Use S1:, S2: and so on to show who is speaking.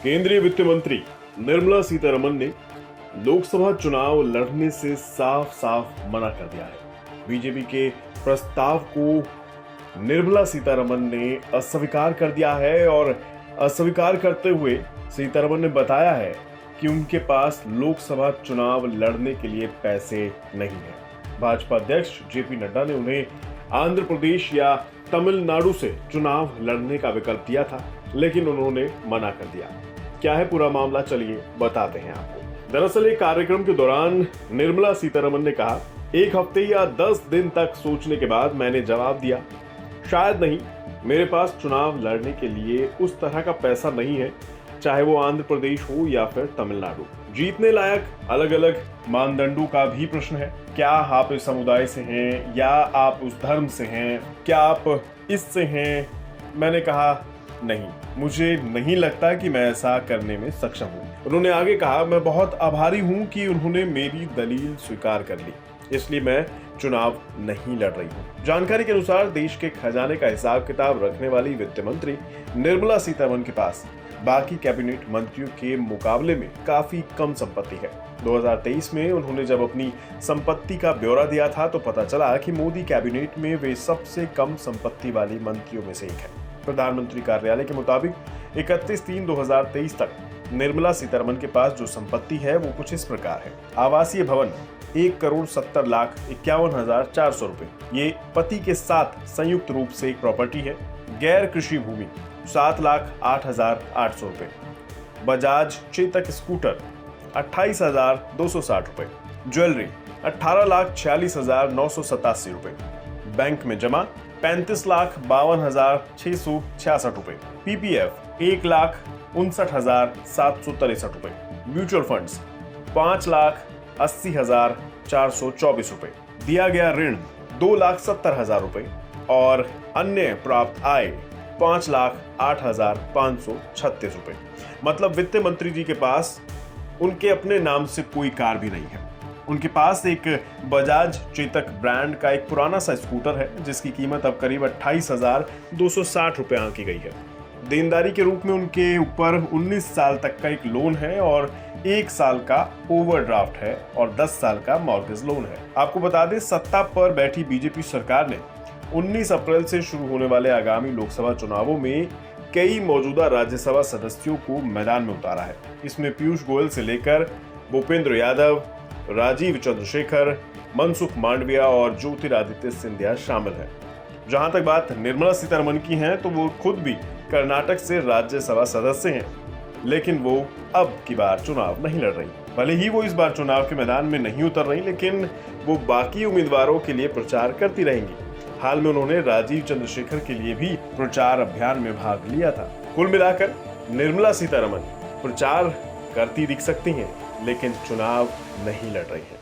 S1: केंद्रीय वित्त मंत्री निर्मला सीतारमण ने लोकसभा चुनाव लड़ने से साफ साफ मना कर दिया है। बीजेपी के प्रस्ताव को निर्मला सीतारमण ने अस्वीकार कर दिया है और अस्वीकार करते हुए सीतारमण ने बताया है कि उनके पास लोकसभा चुनाव लड़ने के लिए पैसे नहीं है। भाजपा अध्यक्ष जेपी नड्डा ने उन्हें आंध्र प्रदेश या तमिलनाडु से चुनाव लड़ने का विकल्प दिया था, लेकिन उन्होंने मना कर दिया। क्या है पूरा मामला, चलिए बताते हैं आपको। दरअसल एक कार्यक्रम के दौरान निर्मला सीतारमण ने कहा, 1 हफ्ते या 10 दिन तक सोचने के बाद मैंने जवाब दिया, शायद नहीं, मेरे पास चुनाव लड़ने के लिए उस तरह का पैसा नहीं है, चाहे वो आंध्र प्रदेश हो या फिर तमिलनाडु। जीतने लायक अलग अलग मानदंडों का भी प्रश्न है। क्या आप इस समुदाय से हैं या आप उस धर्म से हैं, क्या आप इससे हैं? मैंने कहा नहीं, मुझे नहीं लगता कि मैं ऐसा करने में सक्षम हूँ। उन्होंने आगे कहा, मैं बहुत आभारी हूँ कि उन्होंने मेरी दलील स्वीकार कर ली, इसलिए मैं चुनाव नहीं लड़ रही हूँ। जानकारी के अनुसार देश के खजाने का हिसाब किताब रखने वाली वित्त मंत्री निर्मला सीतारमण के पास बाकी कैबिनेट मंत्रियों के मुकाबले में काफी कम संपत्ति है। 2023 में उन्होंने जब अपनी संपत्ति का ब्यौरा दिया था तो पता चला कि मोदी कैबिनेट में वे सबसे कम संपत्ति वाली मंत्रियों में से एक है। प्रधानमंत्री कार्यालय के मुताबिक 31/3/2023 तक निर्मला सीतारमण के पास जो संपत्ति है वो कुछ इस प्रकार है। आवासीय भवन 1,70,51,400 रुपए, ये पति के साथ संयुक्त रूप से एक प्रॉपर्टी है। गैर कृषि भूमि 7,08,800 रुपए। बजाज चेतक स्कूटर 28,260 रुपए। ज्वेलरी 18,46,987 रुपए। बैंक में जमा 35,52,666 रुपए। पीपीएफ 1,59,763 रुपए। म्यूचुअल फंड्स 5,80,424 रुपए। दिया गया ऋण 2,70,000 रुपए और अन्य प्राप्त आय 5,08,536 रुपए। मतलब वित्त मंत्री जी के पास उनके अपने नाम से कोई कार भी नहीं है। उनके पास एक बजाज चेतक ब्रांड का एक पुराना सा स्कूटर है जिसकी कीमत अब करीब 28,260 रुपए आंकी गई है। देनदारी के रूप में उनके ऊपर 19 साल तक का एक लोन है और 1 साल का ओवरड्राफ्ट है और 10 साल का मॉर्गेज लोन है। आपको बता दें, सत्ता पर बैठी बीजेपी सरकार ने 19 अप्रैल से शुरू होने वाले आगामी लोकसभा चुनावों में कई मौजूदा राज्यसभा सदस्यों को मैदान में उतारा है। इसमें पीयूष गोयल से लेकर भूपेंद्र यादव, राजीव चंद्रशेखर, मनसुख मांडविया और ज्योतिरादित्य सिंधिया शामिल हैं। जहां तक बात निर्मला सीतारमण की है तो वो खुद भी कर्नाटक से राज्यसभा सदस्य हैं, लेकिन वो अब की बार चुनाव नहीं लड़ रही। भले ही वो इस बार चुनाव के मैदान में नहीं उतर रही, लेकिन वो बाकी उम्मीदवारों के लिए प्रचार करती रहेंगी। हाल में उन्होंने राजीव चंद्रशेखर के लिए भी प्रचार अभियान में भाग लिया था। कुल मिलाकर निर्मला सीतारमण प्रचार करती दिख सकती हैं, लेकिन चुनाव नहीं लड़ रही हैं।